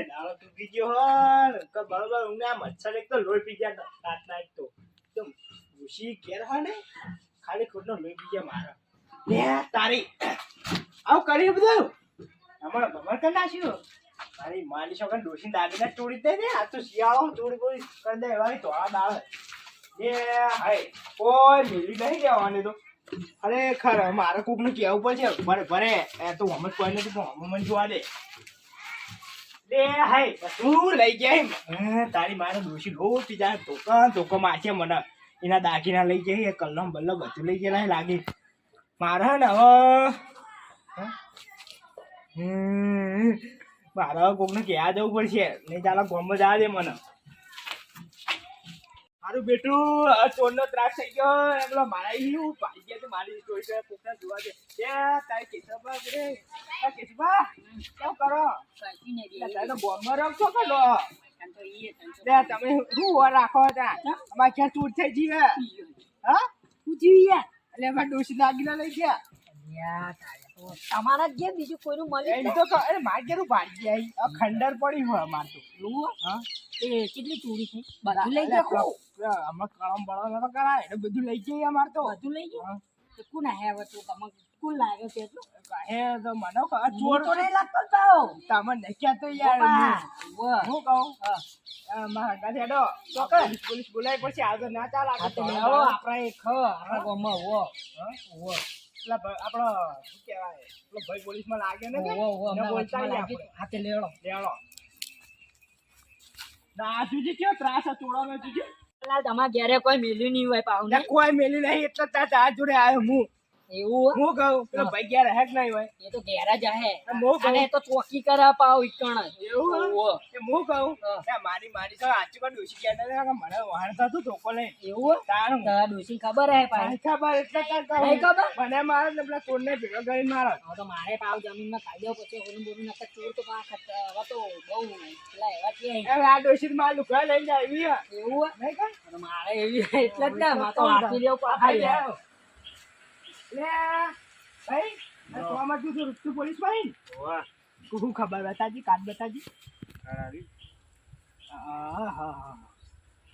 દાડો તૂટી ગયો હોય તો બરોબર ઊંઘે આ મચ્છર એક તો લોહી પી ગયા રાતના એક તો એકદમ ભૂસી ઘેર હોય ને ખાલી ખોટનો લોહી પી ગયા મારા લે તારી આવું કરી બધું અમારે ભમર કરી નાખ્યું મારી માની છોકરા ડોસી દાગીના તોડી દે ને આ તો શિયાળો તોડી બોડી કરી દે એવા ધોળા દાળ એ હાય કોઈ મેલી નહીં કહેવાની તો ખરેખર મારે કોકને કહેવું પડશે ભરે ભરે એ તો હમણાં કોઈ નથી પણ હમણાં મને જોવા દે લે હાય તું લઈ જાય તારી મારે ડોસી લો પીજા ધોકો મારશે મને એના દાગીના લઈ જાય કલમ બલ્લમ બધું લઈ ગયેલા લાગે મારે ને હવે મારે કોકને કહેવા જવું પડશે નહીં ચાલો ગોમમાં જવા દે મને મારું બેટું ચોરનો ત્રાસ થઈ ગયો પેલો મારા પાડી ગયા તો મારી ચોરી કોકને જોવા દે તારી કેશવભા કેશવભા શું કરો ગોમમાં રમ છો કરો તમે શું રાખો હતા અમારે ક્યાં ચોર થઈ જીવે હા શું જીવી એટલે એમાં ડોસી દાગીના લઈ ગયા તમારા જે બીજું કોઈનું મળ્યું તો મારે કેરું ભાડી જાય ખંડર પડી હોય અમારે તો હા એ કેટલી ચોરી થઈ બધું લઈ ગયો અમે કળમ બળમ કરાય એટલે બધું લઈ જઈએ અમારે તો બધું લઈ ગયો કોણ હે હવે તું તમે કોણ લાગ્યો છે એટલું હે તો મને ચોર તો નહીં લાગતો તાવ તમને ક્યાં તો યાર હું કહું મારા ગાડી હેડો ચોક્કસ પોલીસ બોલાવી પડશે આગળ ના ચાલ આગળ આપણા એક આપણા ગામમાં હો આપણો શું કહેવાય પેલો ભાઈ પોલીસમાં લાગે ને હાથે લેવડો ના તુજી કયો ત્રાસ ચોડાનો તુજી તમારા ઘરે કોઈ મેલ્યું નહીં હોય પાઉને કોઈ મેલ્યું નહીં એટલે તાર જોડે આવ્યો હું એવું હું કહું પેલો ભાઈ ઘેર હે નહીં હોય એ તો ઘેર જ હે અને તો ચોકી કરે પાવ ઈકણ એવું હું કહું મારી તો આચી પણ ડોસી ગયા મને વાહન થતું ધોકો લઈ એવું તારું ડોસી ખબર હે પાછી ખબર એટલે ખબર મને મારે ને પેલા ચોર ને ભેગો કરીને મારો તો મારે પાવ જમીનમાં ખાઈ દો પછી ઓલું બોલું નકર ચોર તો પા હવે તો બહુ પેલા એવા છે આ ડોસી માર લુકા લઈને આવી એવું નહીં કા મારે એવી એટલે જ ને માં તો હાથી લેવું પડે લે ભાઈ આમાં તું રૂપતું પોલીસ ભાઈ શું ખબર બતાજી કાટ બતાજી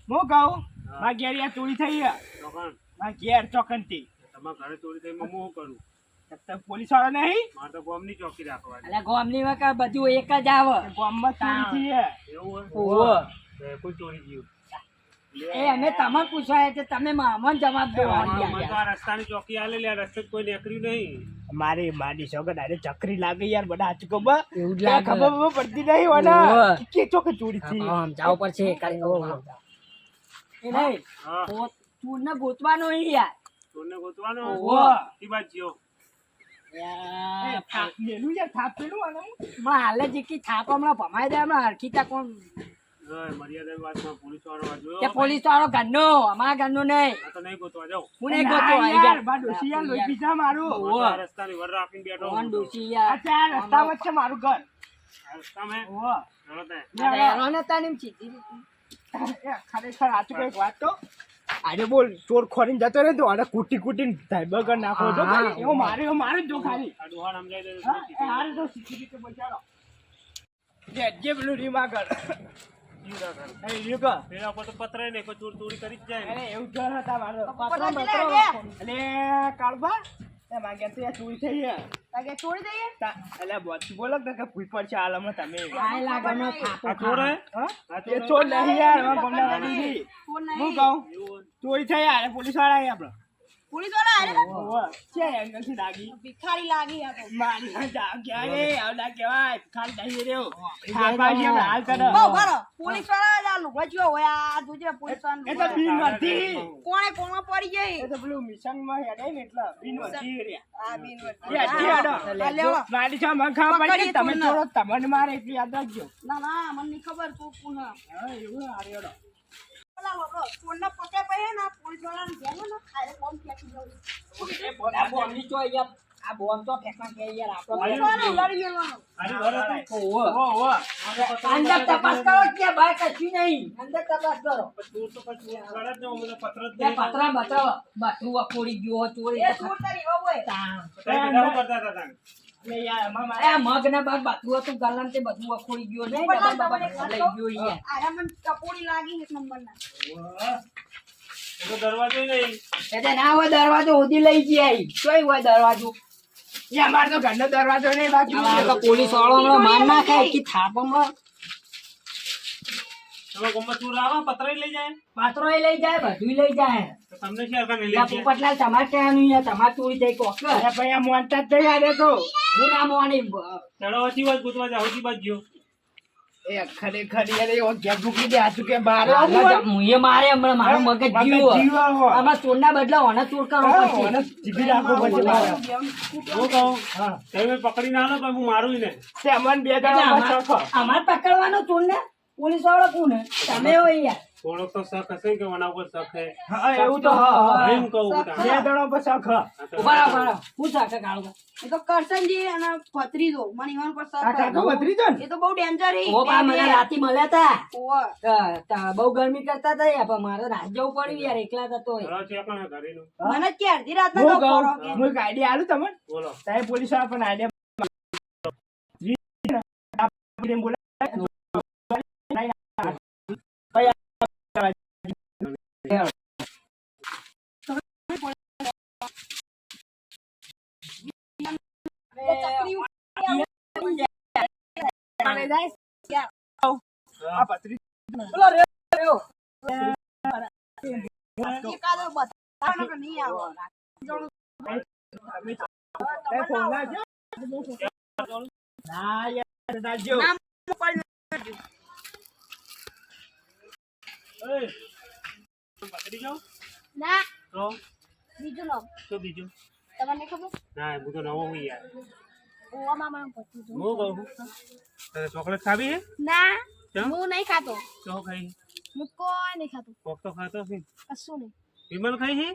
હું કહું મારા ઘેર યાર ચોરી થઈ મારા ઘેર ચોકન થી તમારા ઘરે ચોરી થઈ હું શું કરું પોલીસ વાળા નહીં મારે તો ગોમની ચોકી રાખવાની એટલે ગોમની વખત બધું એક જ આવે ગોમમાં ચોરી થઈ એવું હોય કોઈ ચોરી ગયું એ અમે તમને પૂછવાય છે તમે મામન જવાબ દો રસ્તાની ચોકી આલેલી આ રસ્તે કોઈ નીકળ્યું નહીં મારી સોગન અરે ચકરી લાગે યાર બધા હાથ ખબર એવું ખબર પડતી નહીં વાના કે ચોક ચોરી થઈ જાવ પડશે એ નહીં ચોરને ગોતવાનો યાર ચોરને ગોતવાનો ઈ બાદ જીઓ થાપ મેલું યાર થાપ પેલું આને હાલે જીકી થાપ હમણાં ભમાઈ દે હમણાં હરખીતા કોણ મર્યાદા વાતમાં પોલીસ વાળો પોલીસ વાળો ઘરનો અમારા ઘરનો નહીં આ તો નહીં ગોતવા જાવ હું નહીં ગોતવા યાર બા ડોસી યાર લોહી પીધા મારું રસ્તાની વર રાખીને બેઠો કોણ ડોસી યાર અચ્છા રસ્તા વચ્ચે મારું ઘર રસ્તામાં ખરેખર આચું કઈક વાત તો આજે બોલ ચોર ખોરીને જતો રહે તો અને કૂટી કૂટીને ધાઈબર નાખો તો એવો મારે જો ખાલી આ ડોહાણ સમજાય દે હારે તો સિક્યુરિટી બચારો જે પેલું રીમાગર પેલા પર તો પતરાય નહીં કોઈ ચોર ચોરી કરી જ જાય ને એવું ઘર હતા મારો એટલે કાળબા માગ્યા તો ચોરી થઈ ગયા ચોરી દઈએ એટલે બોલો કે ભૂલ પડશે હાલ હમણાં તમે આ ચોર હે એ ચોર નહીં યાર હું કહું ચોરી થઈ યાર પોલીસ વાળા આપણે પોલીસ વાળા છે એંગલથી લાગી ભિખારી લાગી આ તો મારી ક્યારે આવડા કેવાય ખાલી દઈ રહ્યો હાલ કરો પોલીસ વાળા લુગડા જો હોય આ જોજે પોલીસ વાળા એ તો બિન નથી કોણે કોણમાં પડી ગઈ એ તો પેલું મિશન માં હેડે ને એટલે બિન નથી રે આ બિન મારી છો મને ખબર પડી તમે થોડો તમને મારે એટલી યાદ રાખજો ના ના મને ખબર તું કોણ એવું આર્યો કોણના પકે પહે ના પોલીસ વાળાને જેનો ના ખારે બોમ્બ ફેંકી દઉં આ બોમ્બ ની ચોય યાર આ બોમ્બ તો ફેંકવા કે યાર આપણો પોલીસ વાળા ઉલાડી ગયેલો અંદર તપાસ કરો કે ભાઈ કશું નહીં અંદર તપાસ કરો ચોર તો પછી ગળત ન મને પત્ર જ પત્ર બતાવો બધું ફોડી ગયો ચોરી તો ચોર તારી હોય કરતા હતા ને યાર અમાર અરે આ મગ ને બાગ બાતું હતું ગાલામ તે બધું વખોડી ગયો ને પણ ડબ્બા તમને બાબા એક વાત લઈ ગયો કહું? યાર. આરા મને ટપોડી લાગી એક નંબરના. તો દરવાજો નહીં. એટલે ના હોય દરવાજો સુધી લઈ જાય તોય હોય દરવાજો. યાર અમાર તો ઘરનો દરવાજો નહીં બાકી આ તો પોલીસ વાળો હમણાં માર નાખે કે થાપમાં તમે ગમે ચોર આવે પતરાઈ લઈ જાય પાત્રોય લઈ જાય બધું લઈ જાય. તો તમને શેર કરીને લઈ યા જાય પોપટલાલ તમારે ત્યાંનું યાર તમારે ચોરી થઈ કોક અરે ભાઈ આ મોનતા જ નહીં આને તો હું ના મોની ચડો ઓછી વાત ગોતવા જાવ ઓછી બાજ ગયો એ ખરેખર યાર એ ઘેર ભૂકી દે હાથું કે બહાર આવું હોય. મુએ મારે હમણાં મારું મગજ મગજ જીવો જીવા હોય. આમાં ચોરના બદલા ઓને ચોર કરવો હા, પડશે. મને જીભી રાખવું પડશે મારે. હું કહું હા. તમે પકડી ના લો પણ હું મારું ને તે અમને બે એટલે જણા અમાર અમાર પકડવાનો ચોરને પોલીસ વાળો કોને તમે હોય યાર. થોડોક તો શક હશે કે વના ઉપર શક હે હા એવું તો હા એમ કહું હું બે તારે. જણા પર શક હા. હા તો ઉભા રહો, ઉભા રહો. હું સાકે કાઢું એ તો કરશનજી અને ભત્રીજો મને ઈવન પર આ કાકો ભત્રીજો ને? એ તો બહુ ડેન્જર ઓ બા મને રાતે મળ્યા તા ઓવા બહુ ગરમી કરતા હતા યાર પણ મારે રાત જવું પડ્યું યાર એકલા હતા તોય. ચલો છે પણ ઘરેનું મને કે અડધી રાતના હું તો કહું, ખરો કે હું એક આઈડિયા આલું તમને બોલો સાહેબ પોલીસ વાળા પણ આઈડિયા બોલા એ ચકરી આ ભત્રીજો બોલો રે રે. એકાદો બતાવવાનો કે નહીં આવો એ ફોન લાવજો. ના યાર દાજો નામ પણ એ પકડી જાઓ ના તો બીજું નામ તો બીજું તમને ખબર ના હું તો નવો હું યાર ઓવા મામા ભત્રીજો હું કહું તને ચોકલેટ ખાવી હે ના કેમ? હું નહીં ખાતો તો ખાઈ હું કોઈ નહીં ખાતો કોક તો ખાતો છે કશું નહીં વિમલ ખાઈ છે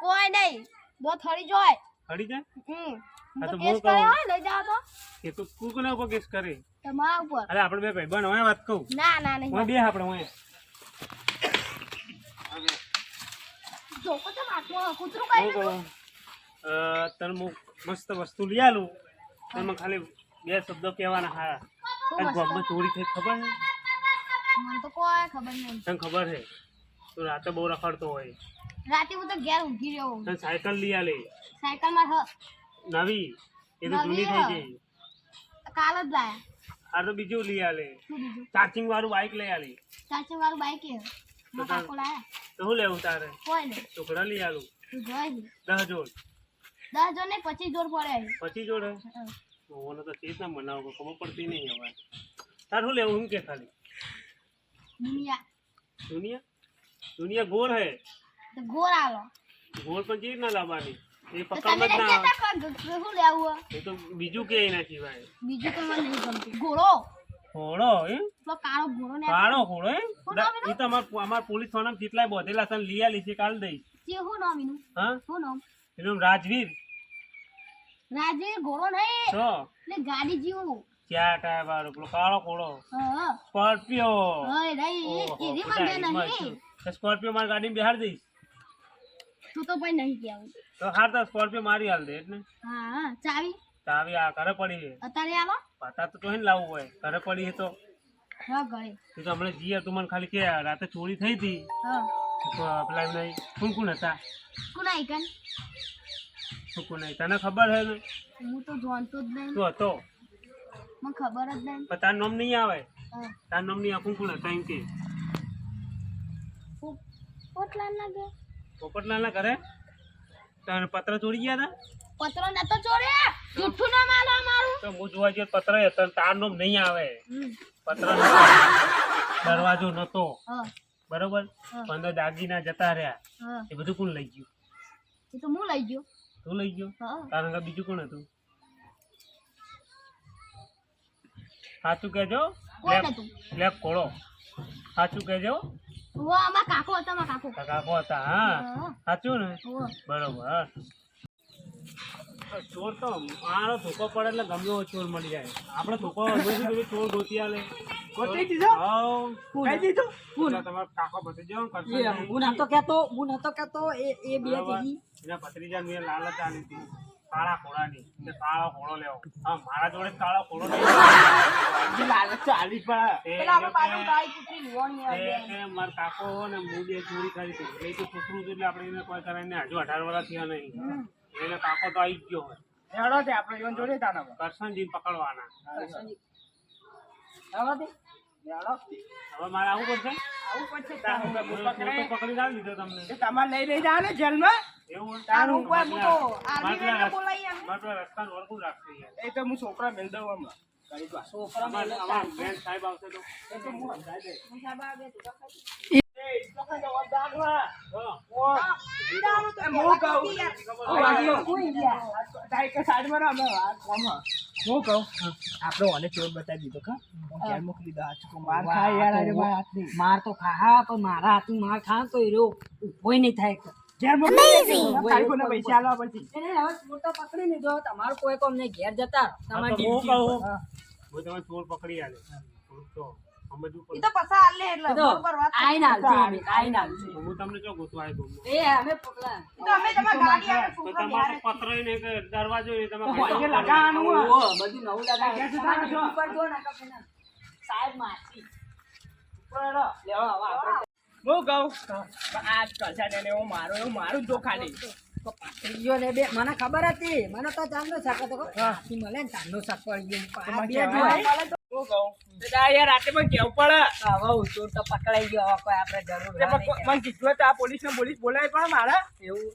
કોઈ નહીં દો થડી જોય હડી જાય હું હા તો તો કેસ હું કર્યો કહું. હોય લઈ જાઓ તો એ તો તું કોના ઉપર કેસ કરે તમારા ઉપર અરે આપણે બે ભાઈ બન હવે વાત કહું ના ના નહીં હું બે આપણે હું જોકો તો હાથમાં કૂતરું હું કરી કહું તને હું મસ્ત વસ્તુ લઈ આલું તમે ખાલી બે શબ્દો કહેવાના હા આ ગામમાં ચોરી થઈ ખબર છે મને તો કોઈ ખબર નહીં તને ખબર છે તું રાતે બહુ રખડતો હોય રાતે હું તો ઘેર ઊંઘી રહ્યો તને સાયકલ લઈ આલે સાયકલ માં નવી એ તો નવી જૂની હે. થઈ ગઈ કાલ જ લાયા આ તો બીજું લઈ આલે શું બીજું ચાર્જિંગ વાળું બાઇક લઈ આલી ચાચી વાળું બાઈક એ મારા કાકો લાયા તો શું લેવું તારે કોઈ નહીં ટુકડા લઈ આલું તું જોઈ લે 10 જોડ 10 જો ને 25 જોડ પડે પછી જોડે ઓનો તો ચીજ ના બનાવો ખબર પડતી નહીં હવે તાર શું લેવું એમ કે ખાલી દુનિયા દુનિયા દુનિયા ગોળ હે તો ગોળ આલો ગોળ પણ ચીજ ના લાવવાની એ તો પકડ તમે જ ના આવે. શું લેવું હે? એ તો બીજું કે એના સિવાય બીજું તો મને નહીં ગમતું ઘોડો ઘોડો એમ પેલો કાળો ઘોડો ને કાળો ઘોડો એમ શું નામ એનું? એ તો અમાર પોલીસ થાણામાં જેટલાય બોધેલા છે ને લઈ આલી છે કાલ દઈ તે શું નામ એનું હા શું નામ એનું નામ રાજવીર રાજવીર ઘોડો નહીં તો એટલે ગાડી જેવું ચાર ટાયર વાળો પેલો કાળો ઘોડો હા સ્કોર્પિયો હા નહીં એની મને નહીં સ્કોર્પિયો મારી ગાડીમાં બેહાર દઈશ તું તો ભાઈ નહીં કહેવું તો હાર તો સ્કોર્પિયો મારી હાલ દે એટલે હા હા ચાવી ચાવી આ ઘરે પડી છે અત્યારે આલો પતા તો તો લાવવું હોય ઘરે પડી છે તો હા ગળે તું તો હમણાં જીયા તું મને ખાલી કે રાતે ચોરી થઈ હતી હા તો પેલા એમને કોણ કોણ હતા કોના આઈકન શું કોણ નહીં તને ખબર છે ને હું તો જાણતો જ નહીં તું હતો મને ખબર જ નહીં પણ તારું નામ નહીં આવે હા તારું નામ નહીં કોણ કોણ હતા એમ કે પોટલા ના ગયા પોપટલાલ ના ઘરે તને પત્ર ચોરી ગયા હતા પત્રો નતો ચોરે જૂઠું ના માલો અમારું તો હું જોવા ગયો પત્ર હતો ને તારું નામ નહીં આવે હમ. પત્ર નતો. દરવાજો નતો હા બરોબર હા. અંદર દાગીના જતા રહ્યા હા એ બધું કોણ લઈ ગયું એ તો હું લઈ ગયો તું લઈ ગયો હા તારા આગળ બીજું કોણ હતું સાચું કહેજો કોણ હતું બ્લેક ઘોડો સાચું કહેજો ઓ આમાં કાકો હતા માં કાકો તારા કાકો હતા હા હા. સાચું ને ઓ બરોબર હા. ચોર તો મારો ધોકો પડે એટલે ગમે એવો ચોર મળી જાય આપણે ધોકો ચોર ગોતી આલે ગોતી દીધો? હાઉ. ખાઈ દીધું પેલા તમારો કાકો ભત્રીજો ને કરશે હું નતો કેતો એ બે બરાબર. દીદી એના ભત્રીજાને મેં લાલચ આલી હતી કાળા ઘોડાની કે કાળો ઘોડો લેવો. હા, મારા જોડે કાળો ઘોડો નહીં. જે લાલચ તો આલી પણ પેલા આપણે પાછળ ગાય કૂતરી લીવાની આવે. મારા કાકો ને હું બે ચોરી કરી હતી એટલે તો છોકરું હતું એટલે આપણે એને કોઈ કરાવીને હજુ 18 વર્ષ થયા નહીં એટલે કાકો તો આવી જ ગયો હોય. હેડો તે આપણે ઈવન જોડે તાના કરશનજી પકડવાના. આવા દે. હેડો હવે મારે આવું પડશે. આવું પડશે હું તારું તો પકડી લાવી દીધો તમને. એ તમારે લઈ લઈ જાવ ને જેલમાં એવું હોય? તારું કોઈ હું તો મારે આર્મી મેનને બોલાવી અમે. મારે પેલા રસ્તાનું વળગું રાખશે યાર. એ તો હું છોકરા મેલ દઉં હમણાં કરી દો છોકરા અમારા બેન સાહેબ આવશે તો એ તો હું સમજાય દે હું સાહેબ આવે તો ખાઈ. એ લોકોને જવાબદાર હોય હા. બીજાનું તો હું પહેલા કહું. કીધી યાર. કોઈ ગયા. તારી કે સાઈડમાં રહો, અમે વાત કોમ હ. હું કહું આપણે ઓને ચોર બતાવી દીધો કા હું ઘેર મોકલી દીધો આજ કો માર ખાય યાર આજે મારા હાથની માર તો ખા પણ મારા હાથની માર ખા તો એ કોઈ નહીં થાય. ઘેર મોકલી દીધો તારી કોને પૈસા આલવા પછી એને હવે ચોર તો પકડી લીધો તમારું કોઈ કોમ નહીં ઘેર જતા રહો. તમારી તો હું duty કહું. ઉપર. હું તમે ચોર પકડી આલે થોડુંક તો સમજવું ઈ પડે. તો પસા આલે એટલે તો બરોબર વાત. આઈને હાલશે અમે, આઈને હાલશે. તો હું તમને જો ગોતવા આવ્યો તો. એ અમે પકડા. ઈ તો અમે તમારી ગાડી આવે તો છોકરા તમારે બિહારે. પત્ર નહીં કે દરવાજો નહીં તમે ભાગે લગાવવાનું હોય. ઓહો, બધું નવું લગાવી. તમારી duty પર જો ને કપે ના. સાહેબ માસી. ઉપર હેડો. લેવો હવે આપણે હું કહું આજ કસા ને હું મારું જો ખાલી ત્રીજો ને બે મને ખબર હતી મને તો ચાંદનો શાક હતો હાથી મળે ને ચાંદનો શાક પડી ગયો આ બે કહેવાય. જોડે. હું કહું યાર રાતે પણ કેવું પડે હવે ચોર તો પકડાઈ ગયો હવે કોઈ આપણે જરૂર તે ના નહીં. મને કીધું તો આ પોલીસ બોલાય પણ મારા એવું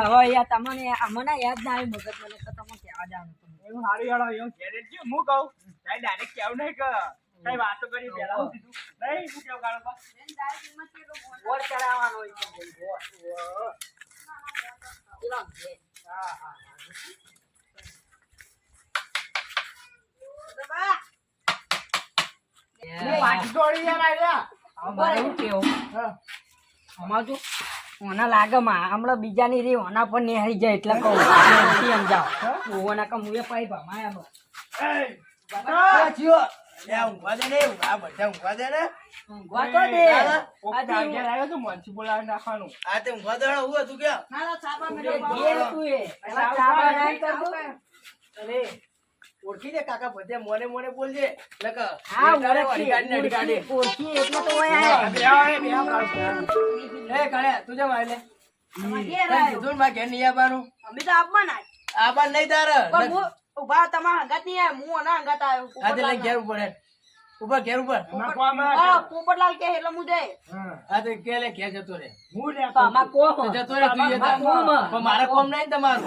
હવે યાર તમને મને યાદ ના આવી મગજ મને તો તમે કહેવા જવાનું હતું. એવું સારું યાર એવું ઘેરે જ હું કહું તારે ડાયરેક્ટ કેવું નહીં કે કઈ વાતો કરી પેલા હું કીધું નહીં હું કેવું ગાળો બા એને direct કિંમત કેટલો બોલ. ગોળ ચડાવવાનો હોય છે ભાઈ, ગોળ. પેલા બે. હા હા તો બા, હું વાંચી દોડી યાર આયા હવે મારે એવું કેવું હા આમાં જો ઓના લાગે માં હમણાં બીજાની રી ઓના પર નિહાળી જાય એટલે કહું નથી સમજાવ ઓના કા મુએ પાઈ ભમાયા બસ બતા જીઓ લે ઊંઘવા દે ને આ બધા ઊંઘવા દે ને ઊંઘવા તો દે આજે આવ્યો તો મનસી બોલાવી નાખવાનું આ તે ઊંઘવા દેવાનો હું હતું કે ના ના છાપા મેં ઘેર તું એ હવે ચાબા નહીં કરતો. અરે ઓળખી દે કાકા બધે મોને મોને બોલજે લક હા ગાડી ગાડી ઓળખી એટલે તો ઓય આયા. બે આવે બે આવે એ કાળે તું જેમ આલે ઘેર તને આવ્યો. કીધું ને મારે ઘેર નહીં આવવાનું અમે તો આપવાના જ. આ બાર નહીં તાર પણ હું ઉભા તમારા હંગાત નહીં આવ્યો. હું ઓના હંગાત આવ્યો. આ તે લઈ ઘેર ઉપર હે. ઉપર ઘેર ઉપર હા, પોપટલાલ કે એટલે હું જઈ. આ તે કે લે ઘેર જતો રે હું લે આમાં કોમ તો જતો રે તું જતા કોમ. પણ મારે કોમ નહીં ને તમારું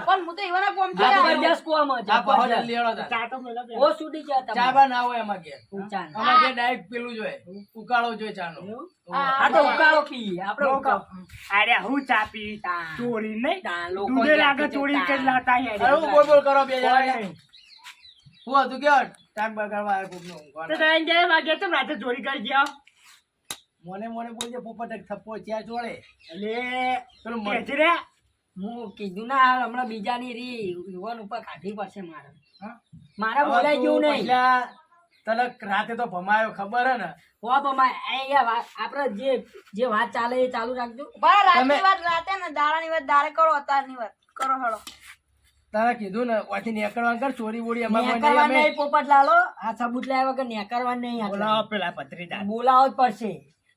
પણ હું તો એવાના કોમ છે. હા, તો જબરજસ્ત કોમ આ પાહો જલ્દી હેડો તાર. ચાટો મેલા બે ઓ સુડી જા તમે ચા બા ના હોય એમાં ઘેર ઊંચા ના. અમારે ઘેર ડાયરેક્ટ પેલું જોઈએ ઉકાળો જોઈએ ચાનો આ તો ઉકાળો પી આપણે ઉકાળો અરે હું ચાપી ચોરી નહીં તા લોકો દૂધે લાગે ચોરી કે લાતા અરે હું બોલ બોલ કરો બે જણા યાર હું હતું કે ટાક બગાડવા આવ્યો કોકનો ઊંઘવાનો. તો તને જાય વાગે તો રાતે ચોરી કરી ગયા મોને મોને બોલજે પોપટ એક થપ્પો ત્યાં ચોળે એટલે પેલું મર- કેજે રે હું કીધું ના હમણાં બીજાની રી યુવાન ઉપર કાઢી પડશે મારે હા? મારે બોલાઈ ગયું નહીં પહેલા તને રાતે તો ભમાયો ખબર હે ને હો બમાય આપણે જે વાત ચાલે એ ચાલુ રાખજો બા, રાતની તમે- વાત રાતે ને દાડાની વાત દાડે કરો, અત્યારની વાત કરો હેડો. તને કીધું ને પછી નેકળવા કર ચોરી બોરી એમાં કોઈ નેકરવા નહીં નહીં પોપટ લાલો આ સબૂત લાવ્યા વગર નેકરવા નહીં આપણે. બોલાવો પેલા પત્રીદાર બોલાવો જ પડશે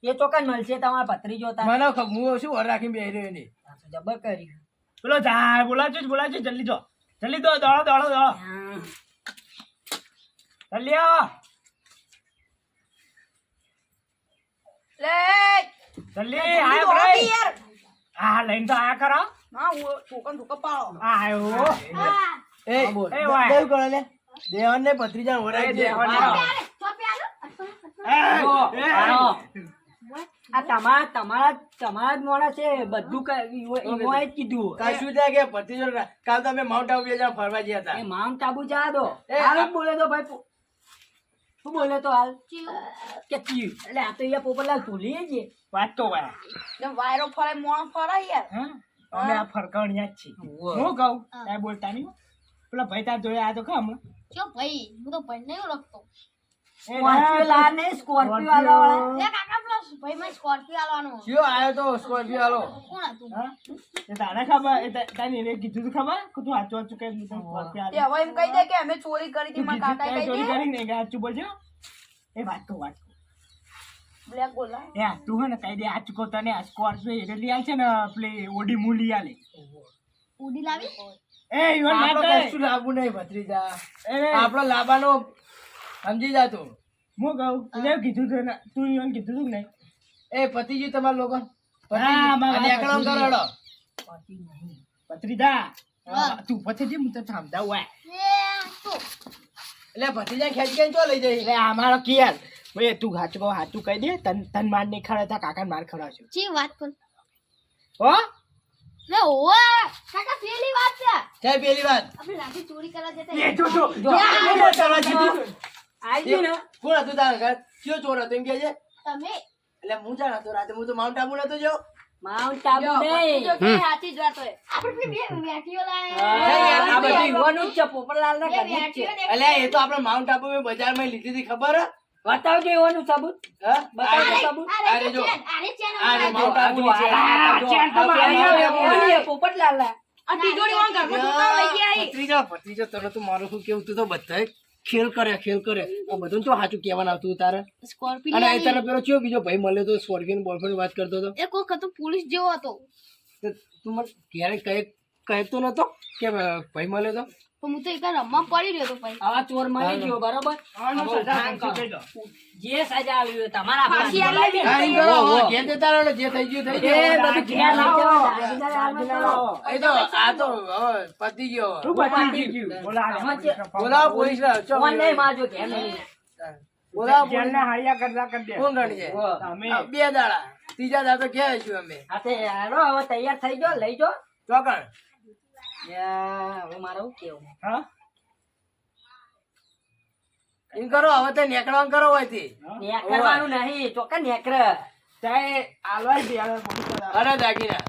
એ ચોક્કસ મળશે તમારા ભત્રીજો તા મને હું શું વર રાખીને બેહી રહ્યો નહીં આ તો જબર કર્યું પેલો જાય બોલાવજો જલ્દી દો દોડો હા. જલ્દી આવો લે, જલ્દી જલ્દી આયો દોડો ભાઈ કે યાર. હા લઈને તો આયા કરો હા, હું છોકરાને ધોકા પાડો. આયો એ બોલ. એ વાય. દેવ કરે લે દેવાન ને ભત્રીજા વરાઈ દે દેવાન ને. જો, એ, આવો. આ તમારા જ મોડા છે બધું ઈવોએ જ કીધું કશું થાય કે ભત્રીજો કાલ તમે માઉન્ટ આબુ બે જણા ફરવા ગયા હતા એ માઉન્ટ આબુ જા દો એ, હાલ જ આ- બોલે તો ભાઈ શું બોલે તો હાલ કે ચીવ એટલે આ તો અહીંયા પોપટલાલ ભૂલી જ વાત તો વાય જેમ વાયરો ફરે મોણ ફરે યાર. હા અમે આ ફરકણિયા જ છીએ હું કહું કાંઈ બોલતા નહીં પેલા ભાઈ તાર જોડે આયા તો ખા હમણાં ચો ભાઈ હું તો ભાઈ નહીં ઓળખતો સ્કોર્પિયો લાયા નહીં, સ્કોર્પિયો આલવાવાળા. એ કાકા પેલો ભાઈ માં સ્કોર્પિયો આલવાનો કયો આયો તો સ્કોર્પિયો આલો કોણ હતું હા? એ તારે ખબર એ તારી એને કીધું તું ખબર કે તું સાચું સાચું કઈ હું તને સ્કોર્પિયો તે હવે એમ કહી દે કે અમે ચોરી કરી હતી માં કાકા કહી ચોરી દે કરીને કે સાચું બોલજો એ વાત કહું બ્લેક બોલા એ તું હે ને કઈ દે સાચું કહું તને આ સ્કોર્પિયો એ લઈ આલ છે ને પેલી ઓડી મુ લઈ આલે ઉડી લાવી એ ઈવન ના આપણો કહે. કશું લાવવું નહીં ભત્રીજા એ આપણો લાવવાનો સમજી જા તું હું કહું તું કીધું તું ને તું ઈવન કીધું તું કે નહીં એ પતિજી તમારા લોકો હા, મારા અને એકલો પતિજી. કરો પત્રીદા હા. તું પછી હું તો સમજાવું હોય એ તું એટલે ભત્રીજા ખેંચ ખેંચ ચો લઈ જઈ એટલે અમારો કિયાર ભાઈ તું સાચું કહો સાચું કહી દે તન માર નહીં ખવડાવતા કાકાને માર ખવડાવશું ચી વાત કર હો લે ઓય કાકા પેલી વાત છે છે પેલી વાત આપણે રાતે ચોરી કરવા જતા એ જો જો જો, જો ચાલવા જીધું આઈ ગયું ને? કોણ હતું તારા ઘર કયો ચોર હતો એમ કે છે તમે એટલે હું જાણ હતો રાતે હું તો માઉન્ટ આબુ નતો જો માઉન્ટ આબુ નહીં. જો કે સાચી જ વાત હોય આપણે પેલી બે વેઠીઓ લાયા આ બધું યુવાનું જ છે, પોપટલાલના બે ઘરનું જ છે. વેઠીઓ ને એટલે એ તો આપણે માઉન્ટ આબુ મેં બજારમાં લીધી હતી ખબર હે? બતાવજો એવાનું સબૂત. હા? બતાવજો આ- સબૂત. અરે જો. આરે ચેન આ જો માઉન્ટ આબુની છે. ચેન તો મારી આ આવે. ઓલી પોપટલાલના. આ તિજોરી વાંગ ઘરમાં તો કાં લઈ ગયા અહીં? ભત્રીજા તને તો મારું શું કેવું તું તો બધાય ખેલ કરે આ બધું તો સાચું કહેવાનું આવતું હતું તારે સ્કોર્પિયો અને એ તને પેલો ચિયો બીજો ભાઈ મળ્યો તો સ્કોર્પિયો બોયફ્રેન્ડ વાત કરતો હતો એક વખત તો પોલીસ જેવો હતો તો તું મને ક્યારે કહેતો નતો કે ભાઈ મળ્યો તો પણ હું તો એક રમવા પડી રહ્યો તો ભાઈ આવા ચોર મળી ગયો બરોબર. આનો હવે સજા ઉઠાણ કહી કરો. દો. જે સજા આવી હોય તમારા ફાંસી હાથમાં. આલી હા, એમ કરો હવે ઘેર જતા રહો ને, જે થઈ ગયું થઈ એ ગયું બધું ઘેર લઈ જવા. દાગીના લાવો. એ તો આ તો હવે પતી ગયો તું પતી ગયું. બોલાવે. આમાં છે. બોલાવો પોલીસ ફોન નહીં મારજો ઘેર નહીં. બોલાવો પોલીસ જેલના હાયા કરતા કરી દે. કોણ ગણી છે તમે આ 2 દાડા ત્રીજા દાડા તો ક્યાં આવીશું અમે હા તે હાલો હવે તૈયાર થઈ જાઓ, લઈ જાઓ. ચોકણ હવે મારે શું કેવું? હા એમ કરો હવે તો નેકળવાનું કરો હોયથી નેકરવાનું નહીં, ચોક્કસ નેકર. ચાહે આલવા જ દે આલવા પોલીસ બોલાવો. અરે દાગીના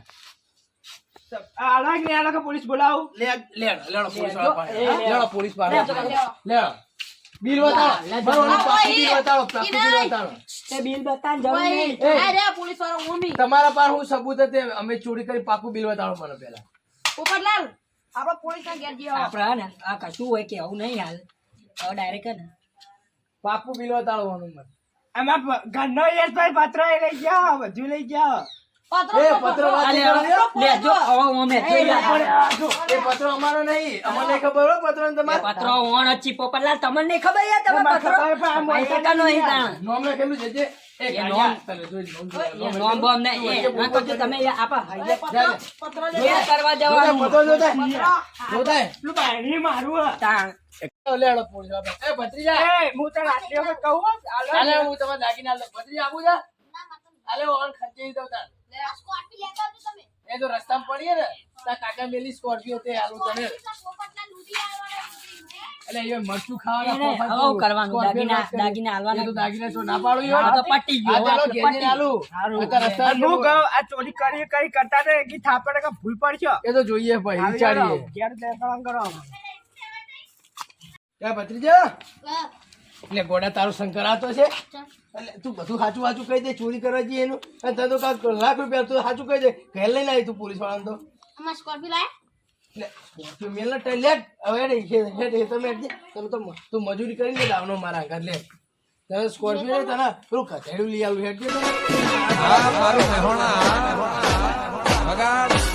આલવા જ નહીં આલવા કે પોલીસ બોલાવો. લેડો પોલીસ લેજો. વાળા એ લેજો. લેડો પોલીસ વાળા લેજો. લેડો બિલ બતાવો લેજો. બરોબર પાકું બિલ બતાવો પાકું બિલ બતાવો તે બિલ બતાવવાની જરૂર નહીં. એ. અરે પોલીસ વાળો મમ્મી તમારા પાસે હું સબૂત હતી અમે ચોરી કરી પાકું બિલ બતાવો મને પેલા પોપટલાલ આપણે પોલીસ ના ઘેર જઈએ આપણે હે ને આ કશું હોય કે આવું નહીં હાલ. હવે ડાયરેક્ટ ને પાકું બિલ બતાવવાનું મને આમાં ઘરનો યાર ભાઈ પત્ર એ લઈ જાઓ બધું લઈ જાઓ. એ પત્ર આ વાંચી લે, કરજો. લેજો. હવે અમે જોઈ લે. એ પત્ર અમારો નહીં અમને ખબર હોય પત્ર ને તમારે પત્રો ઓણ અચ્છી પોપટલાલ તમને નહીં ખબર યાર તમે તમારે પત્રો ખબર પણ આમ ભાઈ કાકા નો અહીં તાણ. નોમ લખેલું છે જે એ એ ગાડિયા. નોમ. તને જોઈ નોમ એ જોઈ. નોમ બોમ ને એ ના તો જો તમે યાર આપા જા લે. જોયા કરવા જોતા જવાનું પત્ર જોતા જોતા પેલું બાયણી મારું હે. તાણ. લેડો પોલીસ વાળા. એ ભત્રીજા એ હું તો રાત્રે વખત કહું હો, આલવા આલે જ હું તમારે દાગીના આલે ભત્રીજા આપું જા આલે ઓન ખંચી દઉં તાર સ્કોર્પિયો લેતા આવજો તમે એ તો રસ્તામાં પડીએ ને તાર કાકા મેલી સ્કોર્પિયો તે આલું તને પોપટલાલ લૂટી આવવાના એટલે એ મરચું એને ખાવાના હવે કરવાનું દાગીના દાગીના એ તો હાલવાના. દાગીના તો ના પાડું આ તો પટી ગયો. આ ચાલો આ તો ઘેર જઈને પટી. આલું. સારું. આ તો રસ્તામાં અને હું કહું આ ચોરી કરી કરતા ને કે થાપડે કે ભૂલ પડશો. એ તો જોઈએ ભાઈ આવી વિચારીએ જાઓ, ઘેર દેખાડવાનું કરો. ક્યાં ભત્રીજા હા એટલે ગોડા તારો શંકર આતો છે એટલે તું બધું સાચું સાચું કહી દે ચોરી કરવા જઈએ એનું અને તને તો કાંઈક લાખ રૂપિયા તું સાચું કહી દે ઘેર લઈને આવી તું પોલીસ વાળાને તો અમાર સ્કોર્પિયો લાયા એટલે સ્કોર્પિયો મેલ ને લેટ હવે હેડ એ તો મેટ દે તને તો તું મજૂરી કરીને લે લાવનો મારા ઘર લે તને સ્કોર્પિયો ને તને પેલું ખતેડું લઈ આવું હેડ દે તને આ મારું મહેણા ભગાડ